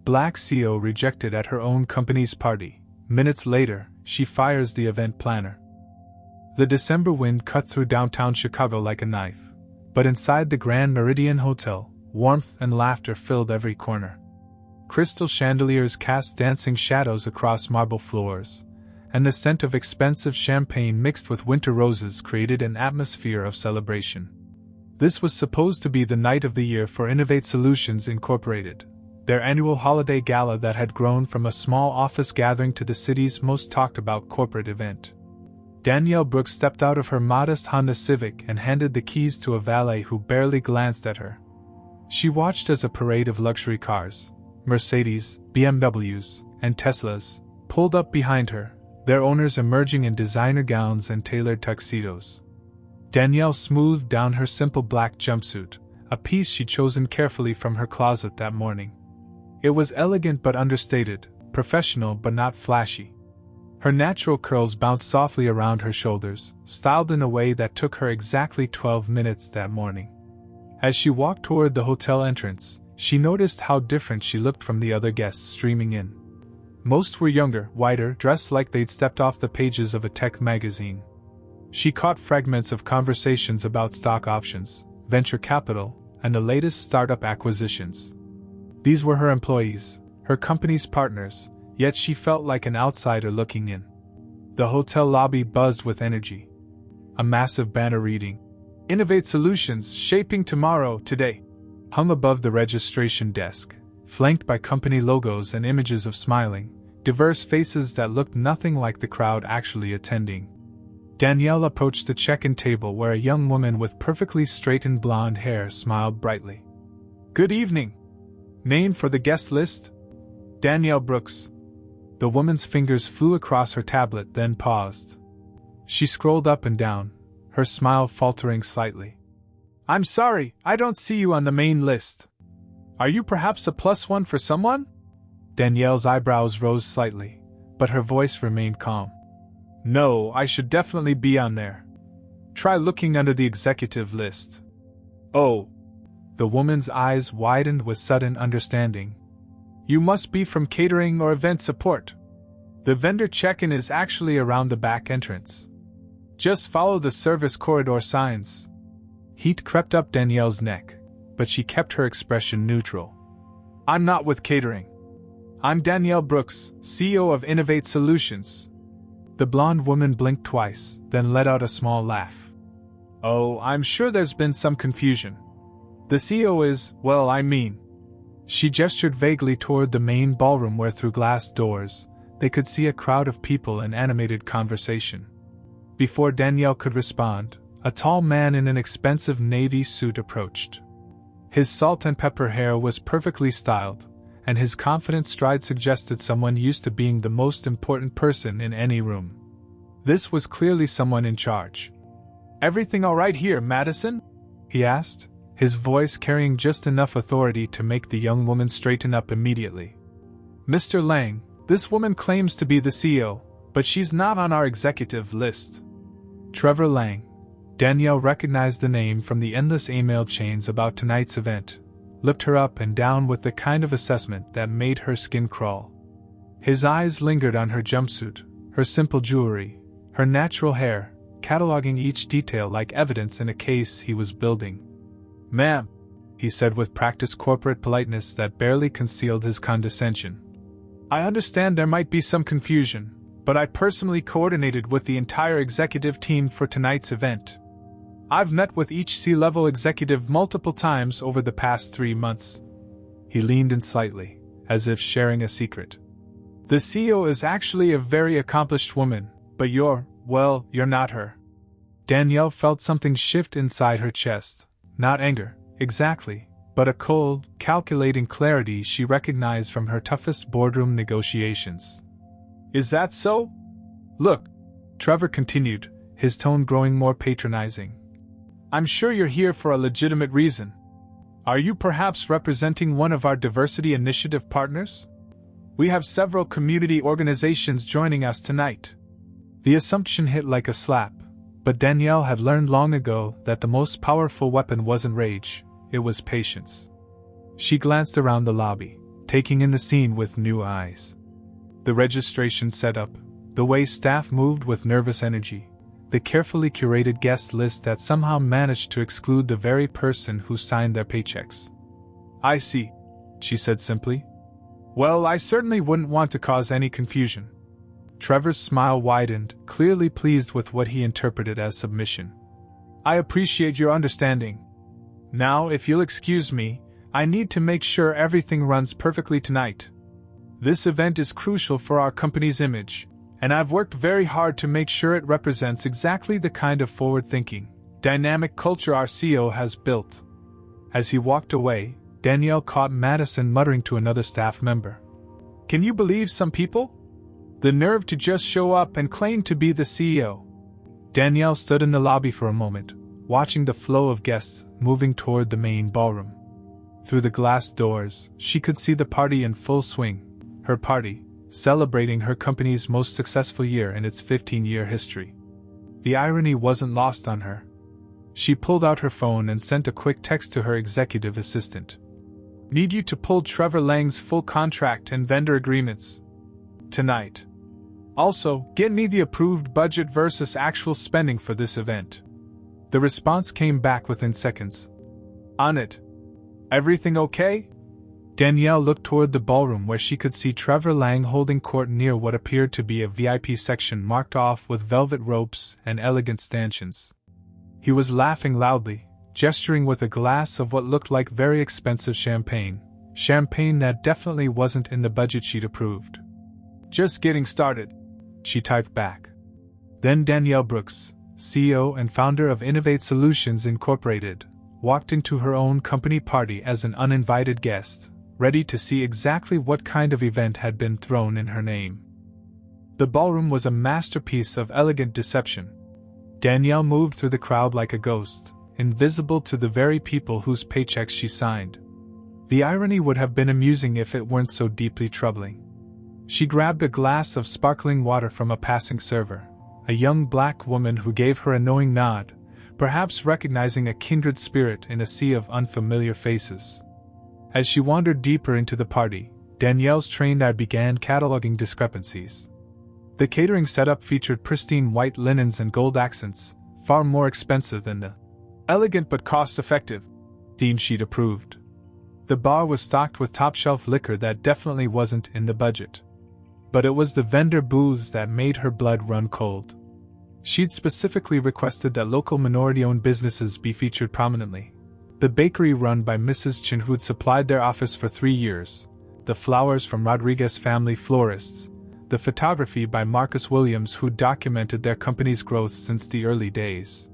Black CO rejected at her own company's party. Minutes later, she fires the event planner. The December wind cut through downtown Chicago like a knife, but inside the Grand Meridian Hotel, warmth and laughter filled every corner. Crystal chandeliers cast dancing shadows across marble floors, and the scent of expensive champagne mixed with winter roses created an atmosphere of celebration. This was supposed to be the night of the year for Innovate Solutions Incorporated, their annual holiday gala that had grown from a small office gathering to the city's most talked-about corporate event. Danielle Brooks stepped out of her modest Honda Civic and handed the keys to a valet who barely glanced at her. She watched as a parade of luxury cars, Mercedes, BMWs, and Teslas, pulled up behind her, their owners emerging in designer gowns and tailored tuxedos. Danielle smoothed down her simple black jumpsuit, a piece she'd chosen carefully from her closet that morning. It was elegant but understated, professional but not flashy. Her natural curls bounced softly around her shoulders, styled in a way that took her exactly 12 minutes that morning. As she walked toward the hotel entrance, she noticed how different she looked from the other guests streaming in. Most were younger, whiter, dressed like they'd stepped off the pages of a tech magazine. She caught fragments of conversations about stock options, venture capital, and the latest startup acquisitions. These were her employees, her company's partners, yet she felt like an outsider looking in. The hotel lobby buzzed with energy. A massive banner reading, "Innovate Solutions, Shaping Tomorrow, Today," hung above the registration desk, flanked by company logos and images of smiling, diverse faces that looked nothing like the crowd actually attending. Danielle approached the check-in table where a young woman with perfectly straightened blonde hair smiled brightly. "Good evening. Name for the guest list?" "Danielle Brooks." The woman's fingers flew across her tablet, then paused. She scrolled up and down, her smile faltering slightly. "I'm sorry, I don't see you on the main list. Are you perhaps a +1 for someone?" Danielle's eyebrows rose slightly, but her voice remained calm. "No, I should definitely be on there. Try looking under the executive list." "Oh." The woman's eyes widened with sudden understanding. "You must be from catering or event support. The vendor check-in is actually around the back entrance. Just follow the service corridor signs." Heat crept up Danielle's neck, but she kept her expression neutral. "I'm not with catering. I'm Danielle Brooks, CEO of Innovate Solutions." The blonde woman blinked twice, then let out a small laugh. "Oh, I'm sure there's been some confusion. The CEO is, well, I mean..." She gestured vaguely toward the main ballroom where through glass doors, they could see a crowd of people in animated conversation. Before Danielle could respond, a tall man in an expensive navy suit approached. His salt and pepper hair was perfectly styled, and his confident stride suggested someone used to being the most important person in any room. This was clearly someone in charge. "Everything all right here, Madison?" he asked, his voice carrying just enough authority to make the young woman straighten up immediately. "Mr. Lang, this woman claims to be the CEO, but she's not on our executive list." Trevor Lang. Danielle recognized the name from the endless email chains about tonight's event, looked her up and down with the kind of assessment that made her skin crawl. His eyes lingered on her jumpsuit, her simple jewelry, her natural hair, cataloging each detail like evidence in a case he was building. "Ma'am," he said with practiced corporate politeness that barely concealed his condescension. "I understand there might be some confusion, but I personally coordinated with the entire executive team for tonight's event. I've met with each C-level executive multiple times over the past 3 months." He leaned in slightly, as if sharing a secret. "The CEO is actually a very accomplished woman, but you're not her." Danielle felt something shift inside her chest, not anger, exactly, but a cold, calculating clarity she recognized from her toughest boardroom negotiations. "Is that so? Look," Trevor continued, his tone growing more patronizing. "I'm sure you're here for a legitimate reason. Are you perhaps representing one of our diversity initiative partners? We have several community organizations joining us tonight." The assumption hit like a slap, but Danielle had learned long ago that the most powerful weapon wasn't rage, it was patience. She glanced around the lobby, taking in the scene with new eyes. The registration setup, the way staff moved with nervous energy, the carefully curated guest list that somehow managed to exclude the very person who signed their paychecks. "I see," she said simply. "Well, I certainly wouldn't want to cause any confusion." Trevor's smile widened, clearly pleased with what he interpreted as submission. "I appreciate your understanding. Now, if you'll excuse me, I need to make sure everything runs perfectly tonight. This event is crucial for our company's image, and I've worked very hard to make sure it represents exactly the kind of forward-thinking, dynamic culture our CEO has built." As he walked away, Danielle caught Madison muttering to another staff member, "Can you believe some people? The nerve to just show up and claim to be the CEO." Danielle stood in the lobby for a moment, watching the flow of guests moving toward the main ballroom. Through the glass doors, she could see the party in full swing, her party, celebrating her company's most successful year in its 15-year history. The irony wasn't lost on her. She pulled out her phone and sent a quick text to her executive assistant. "Need you to pull Trevor Lang's full contract and vendor agreements tonight. Also, get me the approved budget versus actual spending for this event." The response came back within seconds. "On it. Everything okay?" Danielle looked toward the ballroom where she could see Trevor Lang holding court near what appeared to be a VIP section marked off with velvet ropes and elegant stanchions. He was laughing loudly, gesturing with a glass of what looked like very expensive champagne that definitely wasn't in the budget she'd approved. "Just getting started," she typed back. Then Danielle Brooks, CEO and founder of Innovate Solutions Incorporated, walked into her own company party as an uninvited guest, ready to see exactly what kind of event had been thrown in her name. The ballroom was a masterpiece of elegant deception. Danielle moved through the crowd like a ghost, invisible to the very people whose paychecks she signed. The irony would have been amusing if it weren't so deeply troubling. She grabbed a glass of sparkling water from a passing server, a young black woman who gave her a knowing nod, perhaps recognizing a kindred spirit in a sea of unfamiliar faces. As she wandered deeper into the party, Danielle's trained eye began cataloging discrepancies. The catering setup featured pristine white linens and gold accents, far more expensive than the elegant but cost-effective theme she'd approved. The bar was stocked with top-shelf liquor that definitely wasn't in the budget. But it was the vendor booths that made her blood run cold. She'd specifically requested that local minority-owned businesses be featured prominently. The bakery run by Mrs. Chin, who'd supplied their office for 3 years, the flowers from Rodriguez Family Florists, the photography by Marcus Williams, who documented their company's growth since the early days.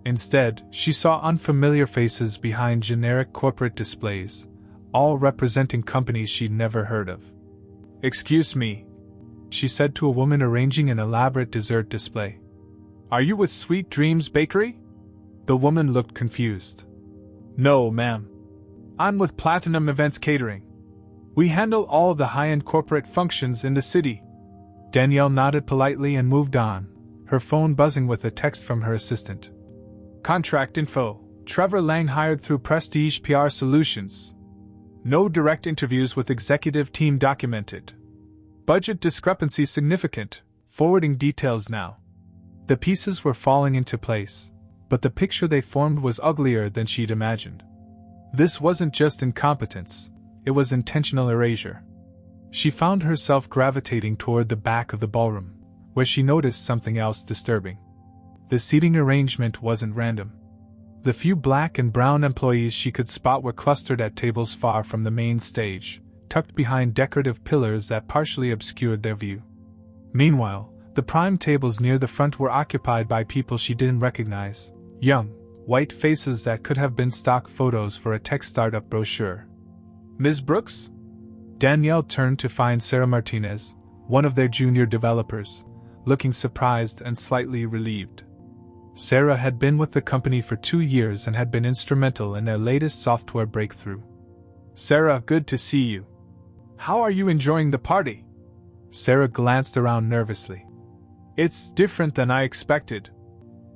Instead, she saw unfamiliar faces behind generic corporate displays, all representing companies she'd never heard of. "Excuse me," she said to a woman arranging an elaborate dessert display. "Are you with Sweet Dreams Bakery?" The woman looked confused. "No, ma'am. I'm with Platinum Events Catering. We handle all of the high-end corporate functions in the city." Danielle nodded politely and moved on, her phone buzzing with a text from her assistant. "Contract info. Trevor Lang hired through Prestige PR Solutions. No direct interviews with executive team documented. Budget discrepancy significant. Forwarding details now." The pieces were falling into place, but the picture they formed was uglier than she'd imagined. This wasn't just incompetence, it was intentional erasure. She found herself gravitating toward the back of the ballroom, where she noticed something else disturbing. The seating arrangement wasn't random. The few black and brown employees she could spot were clustered at tables far from the main stage, tucked behind decorative pillars that partially obscured their view. Meanwhile, the prime tables near the front were occupied by people she didn't recognize, young, white faces that could have been stock photos for a tech startup brochure. "Ms. Brooks?" Danielle turned to find Sarah Martinez, one of their junior developers, looking surprised and slightly relieved. Sarah had been with the company for 2 years and had been instrumental in their latest software breakthrough. "Sarah, good to see you. How are you enjoying the party?" Sarah glanced around nervously. "It's different than I expected.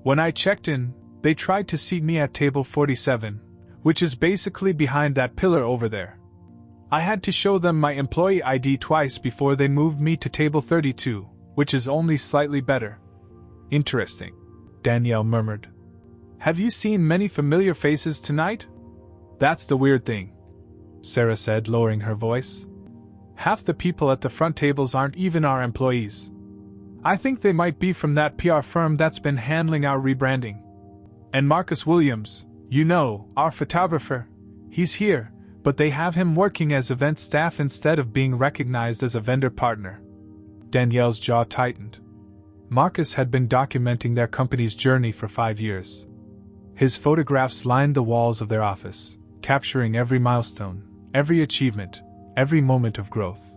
When I checked in, they tried to seat me at table 47, which is basically behind that pillar over there. I had to show them my employee ID twice before they moved me to table 32, which is only slightly better. Interesting, Danielle murmured. Have you seen many familiar faces tonight? That's the weird thing, Sarah said, lowering her voice. Half the people at the front tables aren't even our employees. I think they might be from that PR firm that's been handling our rebranding. And Marcus Williams, you know, our photographer, he's here, but they have him working as event staff instead of being recognized as a vendor partner. Danielle's jaw tightened. Marcus had been documenting their company's journey for 5 years. His photographs lined the walls of their office, capturing every milestone, every achievement, every moment of growth.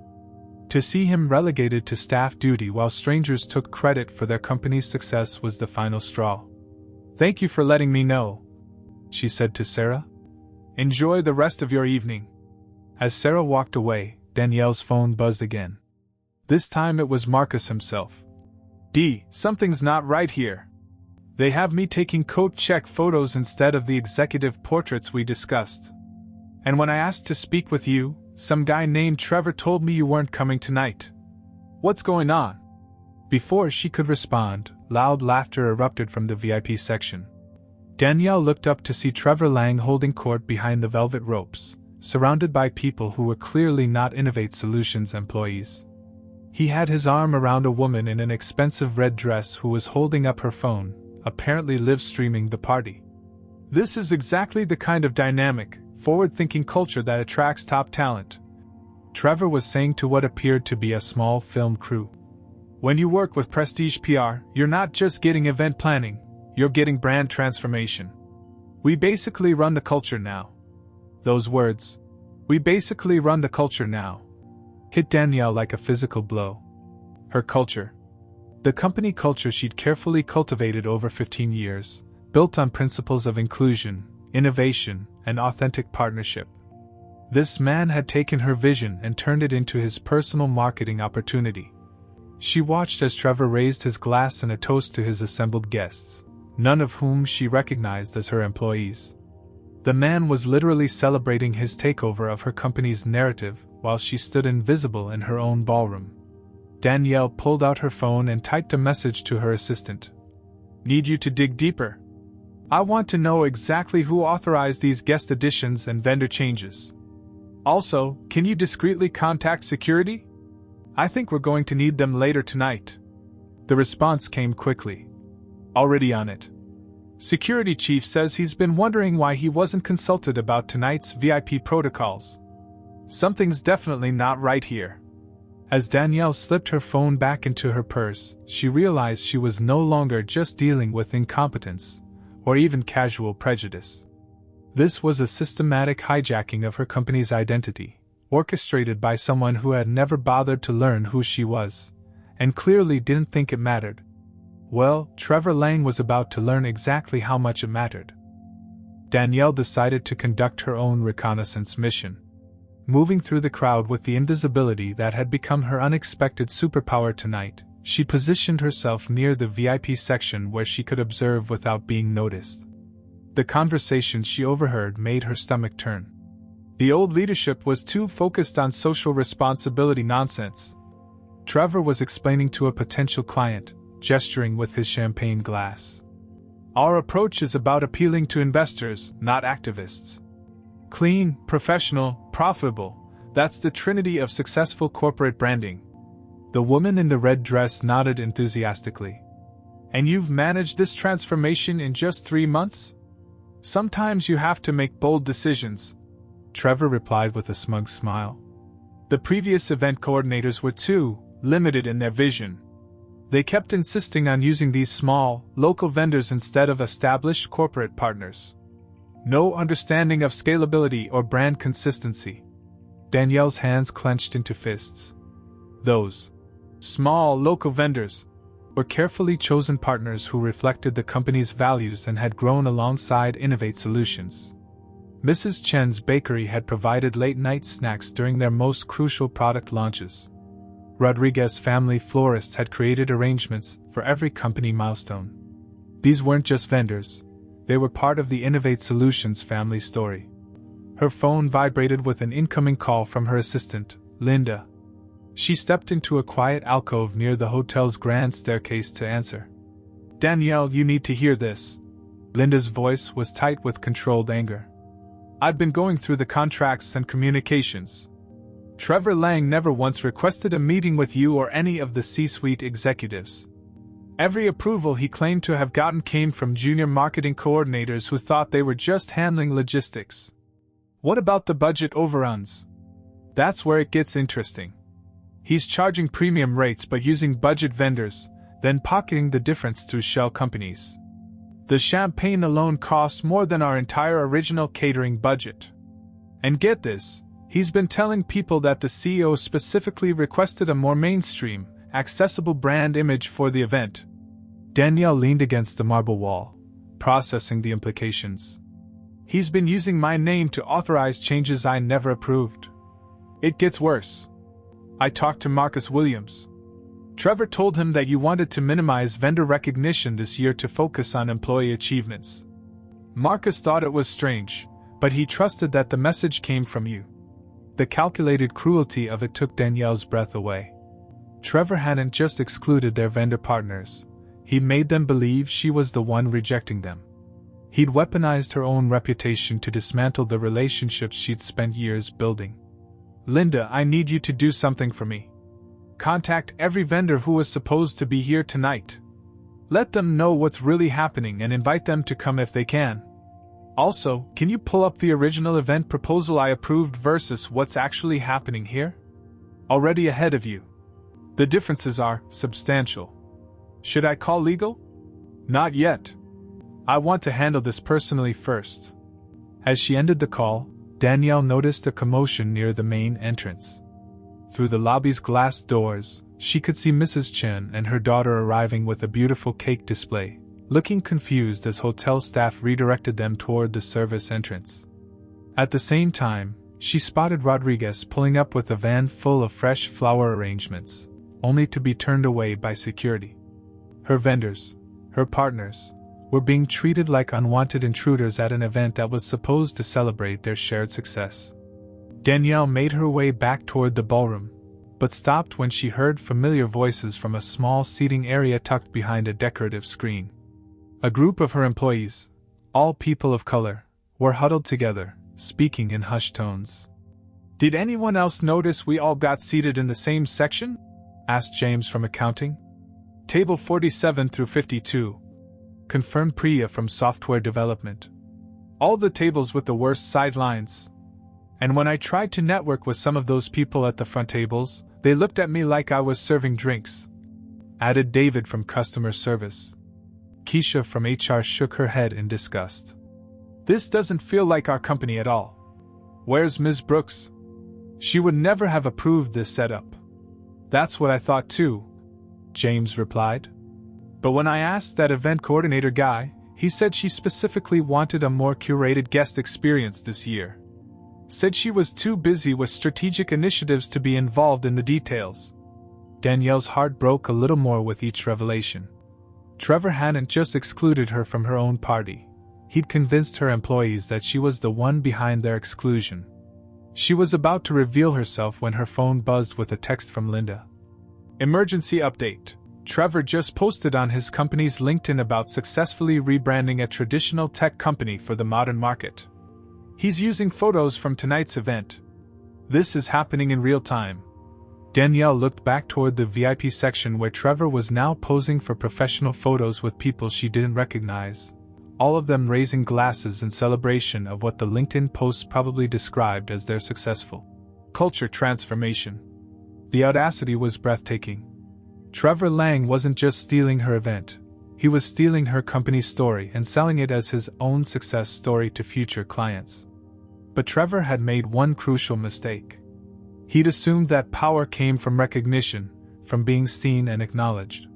To see him relegated to staff duty while strangers took credit for their company's success was the final straw. Thank you for letting me know, she said to Sarah. Enjoy the rest of your evening. As Sarah walked away, Danielle's phone buzzed again. This time it was Marcus himself. Something's not right here. They have me taking coat check photos instead of the executive portraits we discussed. And when I asked to speak with you, some guy named Trevor told me you weren't coming tonight. What's going on? Before she could respond, loud laughter erupted from the VIP section. Danielle looked up to see Trevor Lang holding court behind the velvet ropes, surrounded by people who were clearly not Innovate Solutions employees. He had his arm around a woman in an expensive red dress who was holding up her phone, apparently live-streaming the party. This is exactly the kind of dynamic, forward-thinking culture that attracts top talent, Trevor was saying to what appeared to be a small film crew. When you work with Prestige PR, you're not just getting event planning, you're getting brand transformation. We basically run the culture now. Those words, "We basically run the culture now," hit Danielle like a physical blow. Her culture. The company culture she'd carefully cultivated over 15 years, built on principles of inclusion, innovation, and authentic partnership. This man had taken her vision and turned it into his personal marketing opportunity. She watched as Trevor raised his glass in a toast to his assembled guests, none of whom she recognized as her employees. The man was literally celebrating his takeover of her company's narrative while she stood invisible in her own ballroom. Danielle pulled out her phone and typed a message to her assistant. "Need you to dig deeper. I want to know exactly who authorized these guest additions and vendor changes. Also, can you discreetly contact security? I think we're going to need them later tonight." The response came quickly. "Already on it. Security chief says he's been wondering why he wasn't consulted about tonight's VIP protocols. Something's definitely not right here." As Danielle slipped her phone back into her purse, she realized she was no longer just dealing with incompetence, or even casual prejudice. This was a systematic hijacking of her company's identity, orchestrated by someone who had never bothered to learn who she was, and clearly didn't think it mattered. Well, Trevor Lang was about to learn exactly how much it mattered. Danielle decided to conduct her own reconnaissance mission. Moving through the crowd with the invisibility that had become her unexpected superpower tonight, she positioned herself near the VIP section where she could observe without being noticed. The conversations she overheard made her stomach turn. The old leadership was too focused on social responsibility nonsense. Trevor was explaining to a potential client, gesturing with his champagne glass. "Our approach is about appealing to investors, not activists. Clean, professional, profitable, that's the trinity of successful corporate branding." The woman in the red dress nodded enthusiastically. "And you've managed this transformation in just 3 months? Sometimes you have to make bold decisions," Trevor replied with a smug smile. "The previous event coordinators were too limited in their vision. They kept insisting on using these small, local vendors instead of established corporate partners. No understanding of scalability or brand consistency." Danielle's hands clenched into fists. Those small, local vendors were carefully chosen partners who reflected the company's values and had grown alongside Innovate Solutions. Mrs. Chen's bakery had provided late-night snacks during their most crucial product launches. Rodriguez family florists had created arrangements for every company milestone. These weren't just vendors, they were part of the Innovate Solutions family story. Her phone vibrated with an incoming call from her assistant, Linda. She stepped into a quiet alcove near the hotel's grand staircase to answer. "Danielle, you need to hear this." Linda's voice was tight with controlled anger. "I've been going through the contracts and communications. Trevor Lang never once requested a meeting with you or any of the C-suite executives. Every approval he claimed to have gotten came from junior marketing coordinators who thought they were just handling logistics. What about the budget overruns? That's where it gets interesting. He's charging premium rates but using budget vendors, then pocketing the difference through shell companies. The champagne alone costs more than our entire original catering budget. And get this, he's been telling people that the CEO specifically requested a more mainstream, accessible brand image for the event." Danielle leaned against the marble wall, processing the implications. "He's been using my name to authorize changes I never approved. It gets worse. I talked to Marcus Williams. Trevor told him that you wanted to minimize vendor recognition this year to focus on employee achievements. Marcus thought it was strange, but he trusted that the message came from you." The calculated cruelty of it took Danielle's breath away. Trevor hadn't just excluded their vendor partners, he'd made them believe she was the one rejecting them. He'd weaponized her own reputation to dismantle the relationships she'd spent years building. "Linda, I need you to do something for me. Contact every vendor who was supposed to be here tonight. Let them know what's really happening and invite them to come if they can. Also, can you pull up the original event proposal I approved versus what's actually happening here? Already ahead of you. The differences are substantial. Should I call legal? Not yet. I want to handle this personally first." As she ended the call, Danielle noticed a commotion near the main entrance. Through the lobby's glass doors, she could see Mrs. Chen and her daughter arriving with a beautiful cake display, looking confused as hotel staff redirected them toward the service entrance. At the same time, she spotted Rodriguez pulling up with a van full of fresh flower arrangements, only to be turned away by security. Her vendors, her partners, were being treated like unwanted intruders at an event that was supposed to celebrate their shared success. Danielle made her way back toward the ballroom, but stopped when she heard familiar voices from a small seating area tucked behind a decorative screen. A group of her employees, all people of color, were huddled together, speaking in hushed tones. "Did anyone else notice we all got seated in the same section?" asked James from accounting. "Table 47 through 52. Confirmed Priya from software development. All the tables with the worst sidelines. And when I tried to network with some of those people at the front tables, they looked at me like I was serving drinks," added David from customer service. Keisha from HR shook her head in disgust. "This doesn't feel like our company at all. Where's Ms. Brooks? She would never have approved this setup." "That's what I thought too," James replied. "But when I asked that event coordinator guy, he said she specifically wanted a more curated guest experience this year. Said she was too busy with strategic initiatives to be involved in the details." Danielle's heart broke a little more with each revelation. Trevor hadn't just excluded her from her own party, he'd convinced her employees that she was the one behind their exclusion. She was about to reveal herself when her phone buzzed with a text from Linda. "Emergency update. Trevor just posted on his company's LinkedIn about successfully rebranding a traditional tech company for the modern market. He's using photos from tonight's event. This is happening in real time." Danielle looked back toward the VIP section where Trevor was now posing for professional photos with people she didn't recognize, all of them raising glasses in celebration of what the LinkedIn posts probably described as their successful culture transformation. The audacity was breathtaking. Trevor Lang wasn't just stealing her event, he was stealing her company's story and selling it as his own success story to future clients. But Trevor had made one crucial mistake. He'd assumed that power came from recognition, from being seen and acknowledged.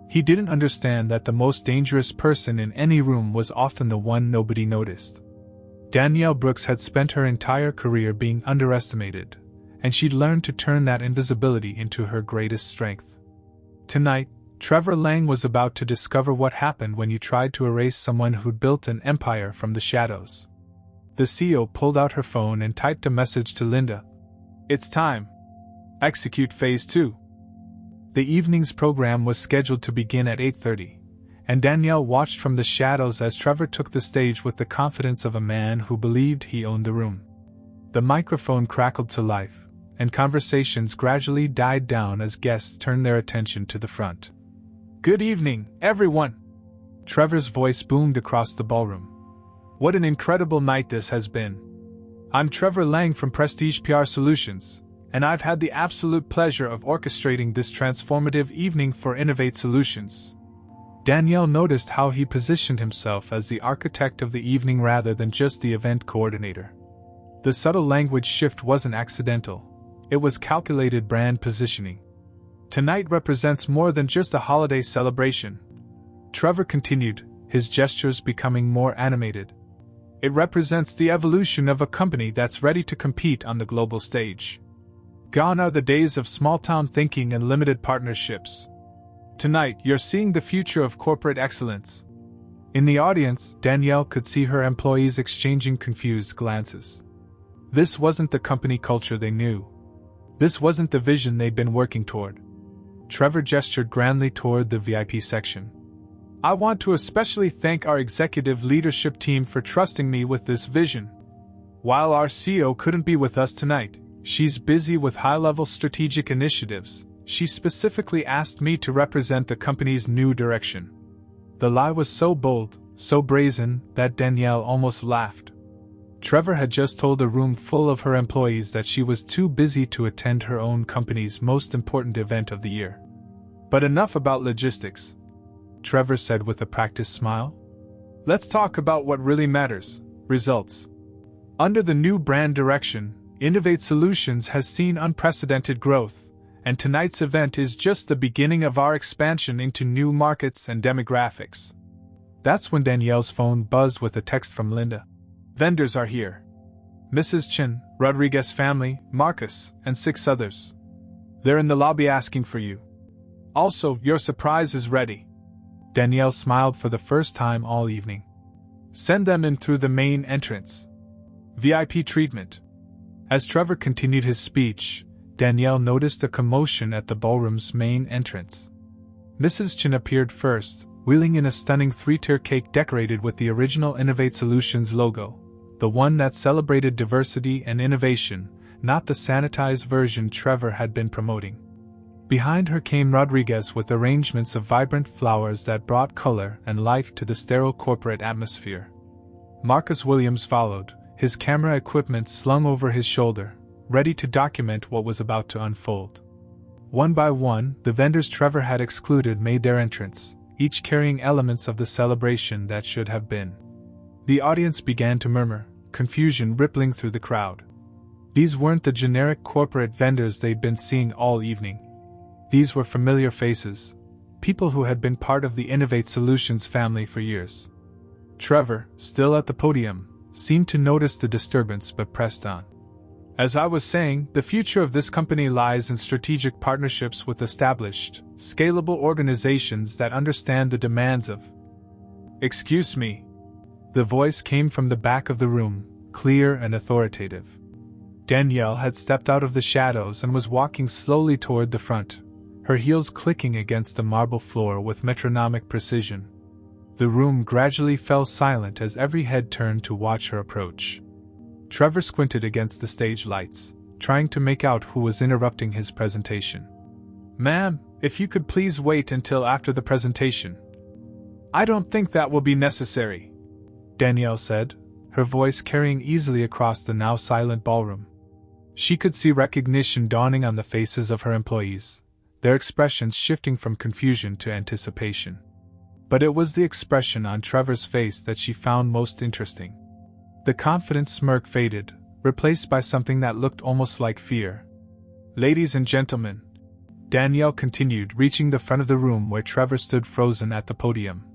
He didn't understand that the most dangerous person in any room was often the one nobody noticed. Danielle Brooks had spent her entire career being underestimated, and she'd learned to turn that invisibility into her greatest strength. Tonight, Trevor Lang was about to discover what happened when you tried to erase someone who'd built an empire from the shadows. The CEO pulled out her phone and typed a message to Linda. It's time. Execute Phase 2. The evening's program was scheduled to begin at 8:30, and Danielle watched from the shadows as Trevor took the stage with the confidence of a man who believed he owned the room. The microphone crackled to life, and conversations gradually died down as guests turned their attention to the front. Good evening, everyone! Trevor's voice boomed across the ballroom. What an incredible night this has been. I'm Trevor Lang from Prestige PR Solutions, and I've had the absolute pleasure of orchestrating this transformative evening for Innovate Solutions. Danielle noticed how he positioned himself as the architect of the evening rather than just the event coordinator. The subtle language shift wasn't accidental, it was calculated brand positioning. Tonight represents more than just a holiday celebration. Trevor continued, his gestures becoming more animated. It represents the evolution of a company that's ready to compete on the global stage. Gone are the days of small-town thinking and limited partnerships. Tonight, you're seeing the future of corporate excellence. In the audience, Danielle could see her employees exchanging confused glances. This wasn't the company culture they knew. This wasn't the vision they'd been working toward. Trevor gestured grandly toward the VIP section. I want to especially thank our executive leadership team for trusting me with this vision. While our CEO couldn't be with us tonight, she's busy with high-level strategic initiatives. She specifically asked me to represent the company's new direction. The lie was so bold, so brazen, that Danielle almost laughed. Trevor had just told a room full of her employees that she was too busy to attend her own company's most important event of the year. But enough about logistics, Trevor said with a practiced smile. Let's talk about what really matters, results. Under the new brand direction, Innovate Solutions has seen unprecedented growth, and tonight's event is just the beginning of our expansion into new markets and demographics. That's when Danielle's phone buzzed with a text from Linda. Vendors are here. Mrs. Chen, Rodriguez family, Marcus, and 6 others. They're in the lobby asking for you. Also, your surprise is ready. Danielle smiled for the first time all evening. Send them in through the main entrance. VIP treatment. As Trevor continued his speech, Danielle noticed a commotion at the ballroom's main entrance. Mrs. Chen appeared first, wheeling in a stunning 3-tier cake decorated with the original Innovate Solutions logo, the one that celebrated diversity and innovation, not the sanitized version Trevor had been promoting. Behind her came Rodriguez with arrangements of vibrant flowers that brought color and life to the sterile corporate atmosphere. Marcus Williams followed, his camera equipment slung over his shoulder, ready to document what was about to unfold. One by one, the vendors Trevor had excluded made their entrance, each carrying elements of the celebration that should have been. The audience began to murmur, confusion rippling through the crowd. These weren't the generic corporate vendors they'd been seeing all evening. These were familiar faces, people who had been part of the Innovate Solutions family for years. Trevor, still at the podium, seemed to notice the disturbance but pressed on. As I was saying, the future of this company lies in strategic partnerships with established, scalable organizations that understand the demands of... Excuse me. The voice came from the back of the room, clear and authoritative. Danielle had stepped out of the shadows and was walking slowly toward the front, her heels clicking against the marble floor with metronomic precision. The room gradually fell silent as every head turned to watch her approach. Trevor squinted against the stage lights, trying to make out who was interrupting his presentation. Ma'am, if you could please wait until after the presentation. I don't think that will be necessary, Danielle said, her voice carrying easily across the now silent ballroom. She could see recognition dawning on the faces of her employees, their expressions shifting from confusion to anticipation. But it was the expression on Trevor's face that she found most interesting. The confident smirk faded, replaced by something that looked almost like fear. Ladies and gentlemen, Danielle continued, reaching the front of the room where Trevor stood frozen at the podium.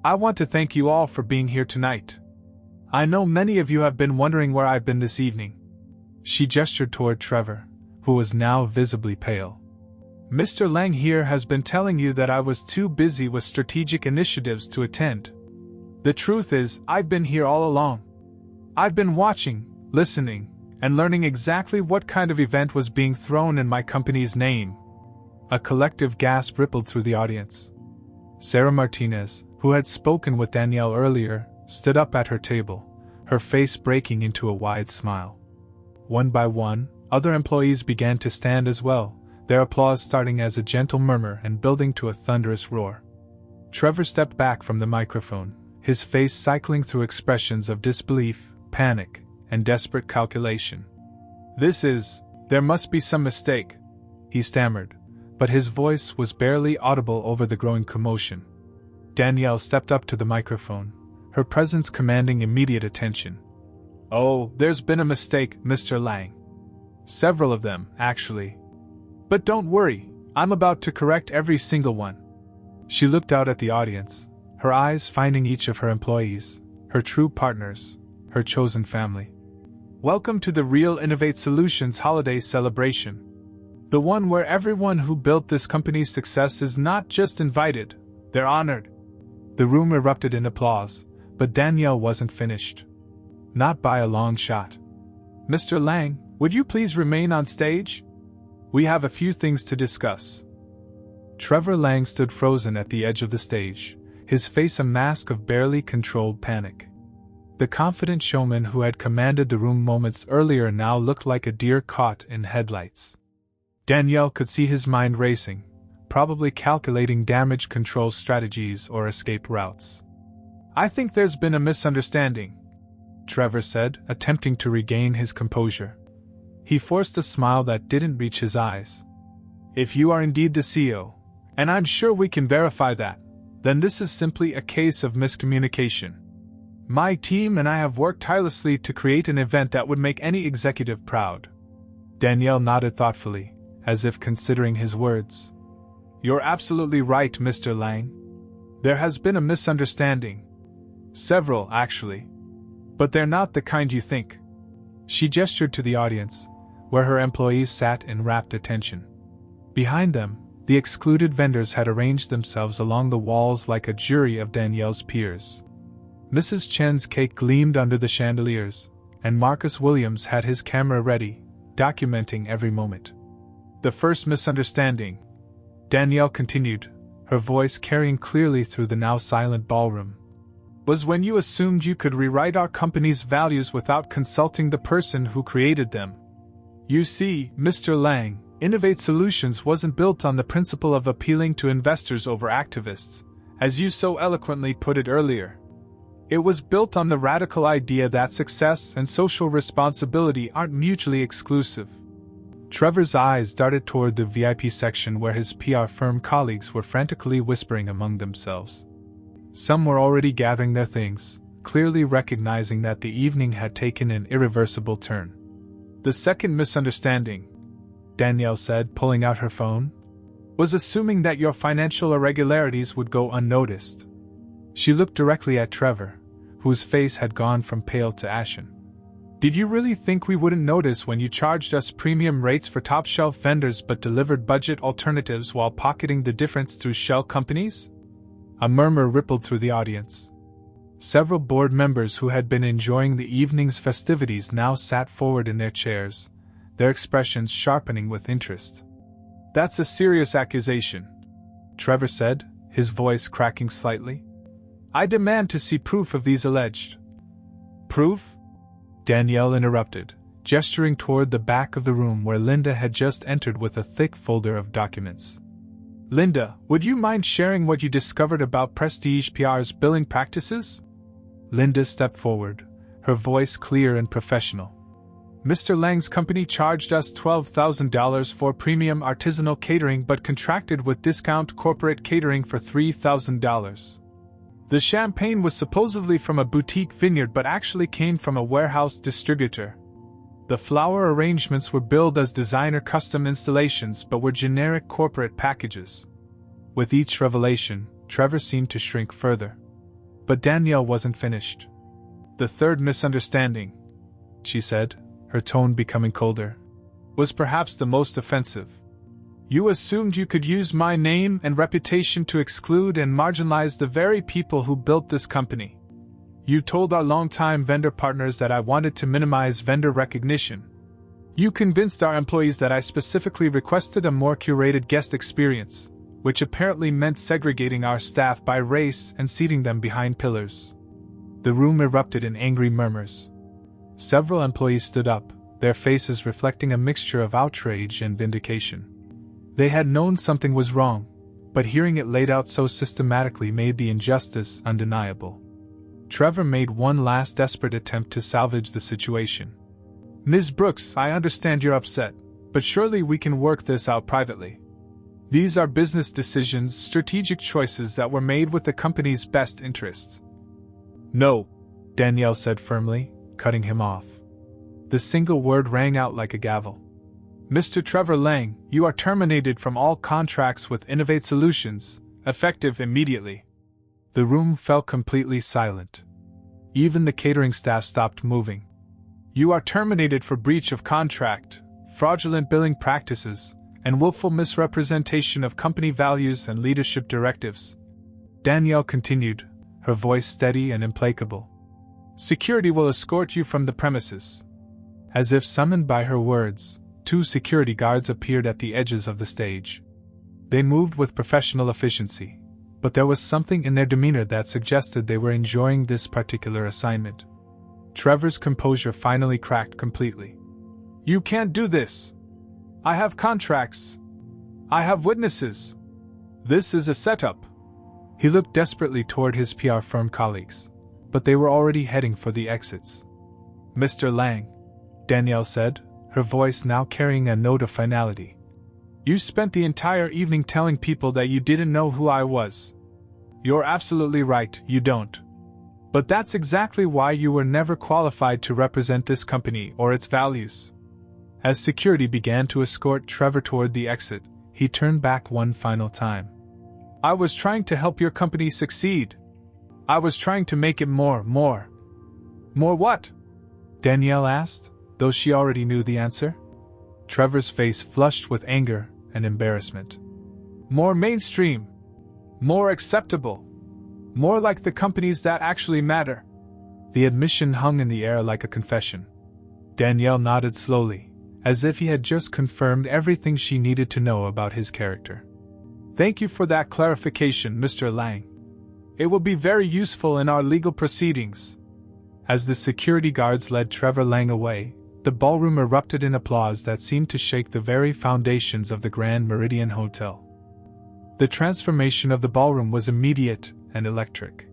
I want to thank you all for being here tonight. I know many of you have been wondering where I've been this evening. She gestured toward Trevor, who was now visibly pale. Mr. Lang here has been telling you that I was too busy with strategic initiatives to attend. The truth is, I've been here all along. I've been watching, listening, and learning exactly what kind of event was being thrown in my company's name." A collective gasp rippled through the audience. Sarah Martinez, who had spoken with Danielle earlier, stood up at her table, her face breaking into a wide smile. One by one, other employees began to stand as well, their applause starting as a gentle murmur and building to a thunderous roar. Trevor stepped back from the microphone, his face cycling through expressions of disbelief, panic, and desperate calculation. "There must be some mistake," he stammered, but his voice was barely audible over the growing commotion. Danielle stepped up to the microphone, her presence commanding immediate attention. "Oh, there's been a mistake, Mr. Lang. Several of them, actually. But don't worry, I'm about to correct every single one." She looked out at the audience, her eyes finding each of her employees, her true partners, her chosen family. "Welcome to the Real Innovate Solutions holiday celebration. The one where everyone who built this company's success is not just invited, they're honored." The room erupted in applause, but Danielle wasn't finished. Not by a long shot. "Mr. Lang, would you please remain on stage? We have a few things to discuss." Trevor Lang stood frozen at the edge of the stage, his face a mask of barely controlled panic. The confident showman who had commanded the room moments earlier now looked like a deer caught in headlights. Danielle could see his mind racing, probably calculating damage control strategies or escape routes. "I think there's been a misunderstanding," Trevor said, attempting to regain his composure. He forced a smile that didn't reach his eyes. "If you are indeed the CEO, and I'm sure we can verify that, then this is simply a case of miscommunication. My team and I have worked tirelessly to create an event that would make any executive proud." Danielle nodded thoughtfully, as if considering his words. "You're absolutely right, Mr. Lang. There has been a misunderstanding. Several, actually. But they're not the kind you think." She gestured to the audience, where her employees sat in rapt attention. Behind them, the excluded vendors had arranged themselves along the walls like a jury of Danielle's peers. Mrs. Chen's cake gleamed under the chandeliers, and Marcus Williams had his camera ready, documenting every moment. "The first misunderstanding," Danielle continued, her voice carrying clearly through the now silent ballroom, "was when you assumed you could rewrite our company's values without consulting the person who created them. You see, Mr. Lang, Innovate Solutions wasn't built on the principle of appealing to investors over activists, as you so eloquently put it earlier. It was built on the radical idea that success and social responsibility aren't mutually exclusive." Trevor's eyes darted toward the VIP section where his PR firm colleagues were frantically whispering among themselves. Some were already gathering their things, clearly recognizing that the evening had taken an irreversible turn. "The second misunderstanding," Danielle said, pulling out her phone, "was assuming that your financial irregularities would go unnoticed." She looked directly at Trevor, whose face had gone from pale to ashen. "Did you really think we wouldn't notice when you charged us premium rates for top-shelf vendors but delivered budget alternatives while pocketing the difference through shell companies?" A murmur rippled through the audience. Several board members who had been enjoying the evening's festivities now sat forward in their chairs, their expressions sharpening with interest. "That's a serious accusation," Trevor said, his voice cracking slightly. "I demand to see proof of these alleged..." "Proof?" Danielle interrupted, gesturing toward the back of the room where Linda had just entered with a thick folder of documents. "Linda, would you mind sharing what you discovered about Prestige PR's billing practices?" Linda stepped forward, her voice clear and professional. "Mr. Lang's company charged us $12,000 for premium artisanal catering but contracted with Discount Corporate Catering for $3,000. The champagne was supposedly from a boutique vineyard but actually came from a warehouse distributor. The flower arrangements were billed as designer custom installations but were generic corporate packages." With each revelation, Trevor seemed to shrink further. But Danielle wasn't finished. "The third misunderstanding," she said, her tone becoming colder, "was perhaps the most offensive. You assumed you could use my name and reputation to exclude and marginalize the very people who built this company. You told our longtime vendor partners that I wanted to minimize vendor recognition. You convinced our employees that I specifically requested a more curated guest experience, which apparently meant segregating our staff by race and seating them behind pillars. The room erupted in angry murmurs. Several employees stood up, their faces reflecting a mixture of outrage and vindication. They had known something was wrong, but hearing it laid out so systematically made the injustice undeniable. Trevor made one last desperate attempt to salvage the situation. Ms. Brooks, I understand you're upset, but surely we can work this out privately. These are business decisions, strategic choices that were made with the company's best interests. No, Danielle said firmly, cutting him off. The single word rang out like a gavel. Mr. Trevor Lang, you are terminated from all contracts with Innovate Solutions, effective immediately. The room fell completely silent. Even the catering staff stopped moving. You are terminated for breach of contract, fraudulent billing practices, and willful misrepresentation of company values and leadership directives. Danielle continued, her voice steady and implacable. Security will escort you from the premises. As if summoned by her words, 2 security guards appeared at the edges of the stage. They moved with professional efficiency, but there was something in their demeanor that suggested they were enjoying this particular assignment. Trevor's composure finally cracked completely. You can't do this. I have contracts. I have witnesses. This is a setup. He looked desperately toward his PR firm colleagues, but they were already heading for the exits. Mr. Lang, Danielle said, her voice now carrying a note of finality. You spent the entire evening telling people that you didn't know who I was. You're absolutely right, you don't. But that's exactly why you were never qualified to represent this company or its values. As security began to escort Trevor toward the exit, he turned back one final time. I was trying to help your company succeed. I was trying to make it more. More what? Danielle asked, though she already knew the answer. Trevor's face flushed with anger and embarrassment. More mainstream. More acceptable. More like the companies that actually matter. The admission hung in the air like a confession. Danielle nodded slowly, as if he had just confirmed everything she needed to know about his character. Thank you for that clarification, Mr. Lang. It will be very useful in our legal proceedings. As the security guards led Trevor Lang away, the ballroom erupted in applause that seemed to shake the very foundations of the Grand Meridian Hotel. The transformation of the ballroom was immediate and electric.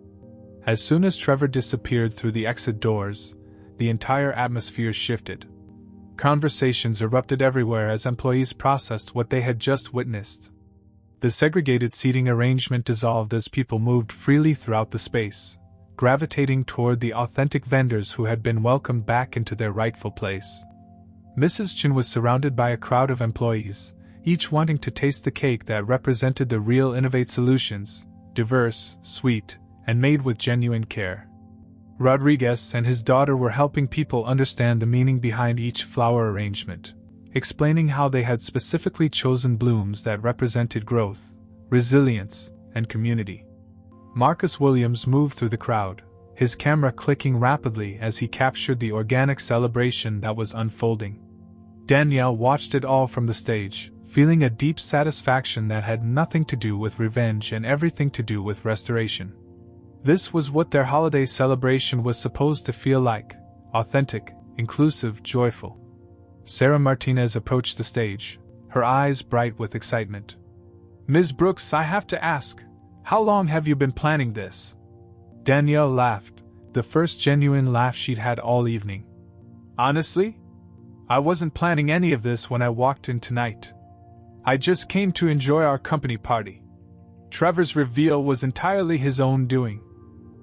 As soon as Trevor disappeared through the exit doors, the entire atmosphere shifted. Conversations erupted everywhere as employees processed what they had just witnessed. The segregated seating arrangement dissolved as people moved freely throughout the space, gravitating toward the authentic vendors who had been welcomed back into their rightful place. Mrs. Chen was surrounded by a crowd of employees, each wanting to taste the cake that represented the real Innovate Solutions, diverse, sweet, and made with genuine care. Rodriguez and his daughter were helping people understand the meaning behind each flower arrangement, explaining how they had specifically chosen blooms that represented growth, resilience, and community. Marcus Williams moved through the crowd, his camera clicking rapidly as he captured the organic celebration that was unfolding. Danielle watched it all from the stage, feeling a deep satisfaction that had nothing to do with revenge and everything to do with restoration. This was what their holiday celebration was supposed to feel like: authentic, inclusive, joyful. Sarah Martinez approached the stage, her eyes bright with excitement. Ms. Brooks, I have to ask, how long have you been planning this? Danielle laughed, the first genuine laugh she'd had all evening. Honestly, I wasn't planning any of this when I walked in tonight. I just came to enjoy our company party. Trevor's reveal was entirely his own doing.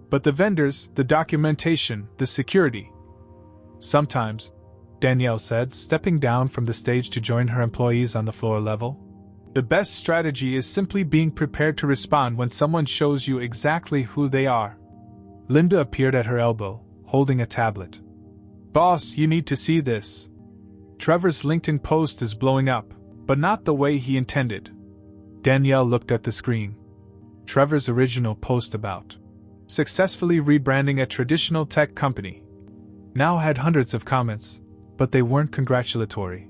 But the vendors, the documentation, the security. Sometimes, Danielle said, stepping down from the stage to join her employees on the floor level, the best strategy is simply being prepared to respond when someone shows you exactly who they are. Linda appeared at her elbow, holding a tablet. Boss, you need to see this. Trevor's LinkedIn post is blowing up, but not the way he intended. Danielle looked at the screen. Trevor's original post about successfully rebranding a traditional tech company, now had hundreds of comments, but they weren't congratulatory.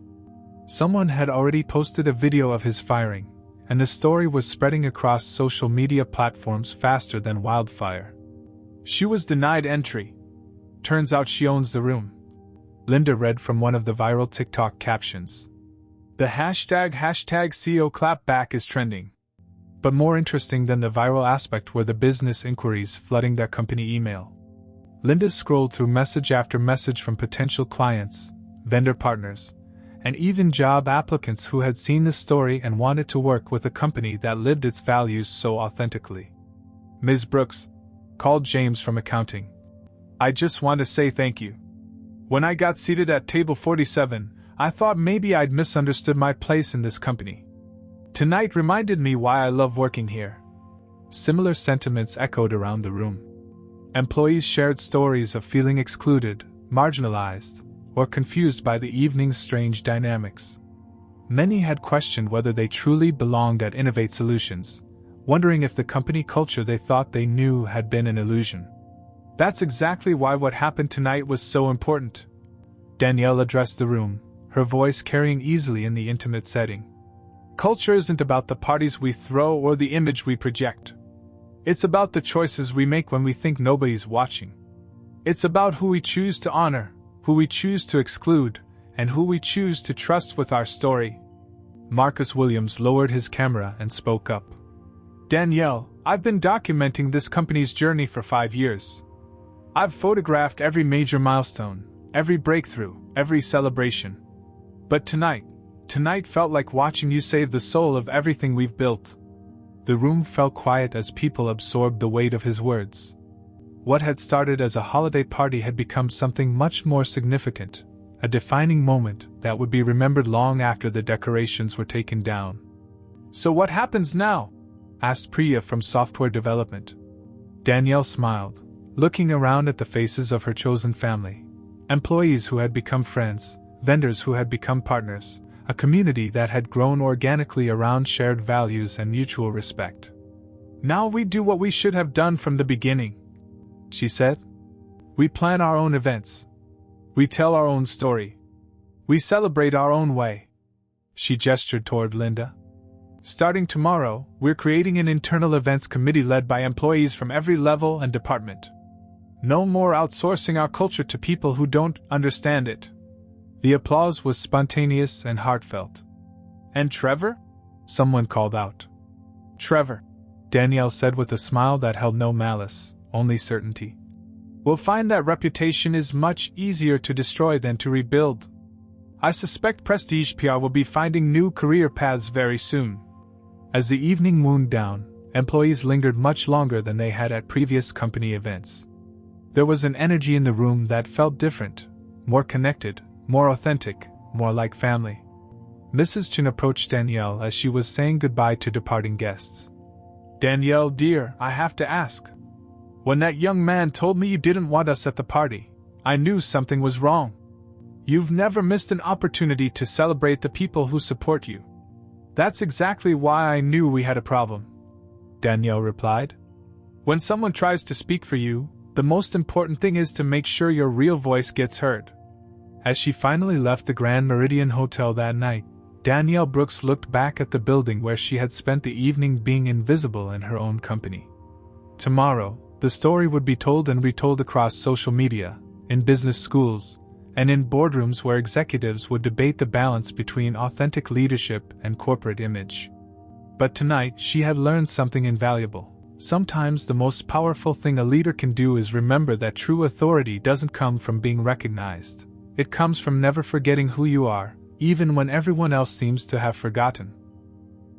Someone had already posted a video of his firing, and the story was spreading across social media platforms faster than wildfire. She was denied entry. Turns out she owns the room. Linda read from one of the viral TikTok captions. The hashtag CEO clapback is trending. But more interesting than the viral aspect were the business inquiries flooding their company email. Linda scrolled through message after message from potential clients, vendor partners, and even job applicants who had seen the story and wanted to work with a company that lived its values so authentically. Ms. Brooks, called James from accounting. I just want to say thank you. When I got seated at table 47, I thought maybe I'd misunderstood my place in this company. Tonight reminded me why I love working here. Similar sentiments echoed around the room. Employees shared stories of feeling excluded, marginalized, or confused by the evening's strange dynamics. Many had questioned whether they truly belonged at Innovate Solutions, wondering if the company culture they thought they knew had been an illusion. That's exactly why what happened tonight was so important. Danielle addressed the room, her voice carrying easily in the intimate setting. Culture isn't about the parties we throw or the image we project. It's about the choices we make when we think nobody's watching. It's about who we choose to honor, who we choose to exclude, and who we choose to trust with our story. Marcus Williams lowered his camera and spoke up. Danielle, I've been documenting this company's journey for 5 years. I've photographed every major milestone, every breakthrough, every celebration. But tonight felt like watching you save the soul of everything we've built. The room fell quiet as people absorbed the weight of his words. What had started as a holiday party had become something much more significant, a defining moment that would be remembered long after the decorations were taken down. So what happens now? Asked Priya from software development. Danielle smiled, looking around at the faces of her chosen family, employees who had become friends, vendors who had become partners, a community that had grown organically around shared values and mutual respect. Now we do what we should have done from the beginning, she said. We plan our own events. We tell our own story. We celebrate our own way. She gestured toward Linda. Starting tomorrow, we're creating an internal events committee led by employees from every level and department. No more outsourcing our culture to people who don't understand it. The applause was spontaneous and heartfelt. And Trevor? Someone called out. Trevor, Danielle said with a smile that held no malice, only certainty. We'll find that reputation is much easier to destroy than to rebuild. I suspect Prestige PR will be finding new career paths very soon. As the evening wound down, employees lingered much longer than they had at previous company events. There was an energy in the room that felt different, more connected, more authentic, more like family. Mrs. Chin approached Danielle as she was saying goodbye to departing guests. Danielle, dear, I have to ask. When that young man told me you didn't want us at the party, I knew something was wrong. You've never missed an opportunity to celebrate the people who support you. That's exactly why I knew we had a problem, Danielle replied. When someone tries to speak for you, the most important thing is to make sure your real voice gets heard. As she finally left the Grand Meridian Hotel that night, Danielle Brooks looked back at the building where she had spent the evening being invisible in her own company. Tomorrow, the story would be told and retold across social media, in business schools, and in boardrooms where executives would debate the balance between authentic leadership and corporate image. But tonight she had learned something invaluable. Sometimes the most powerful thing a leader can do is remember that true authority doesn't come from being recognized. It comes from never forgetting who you are, even when everyone else seems to have forgotten.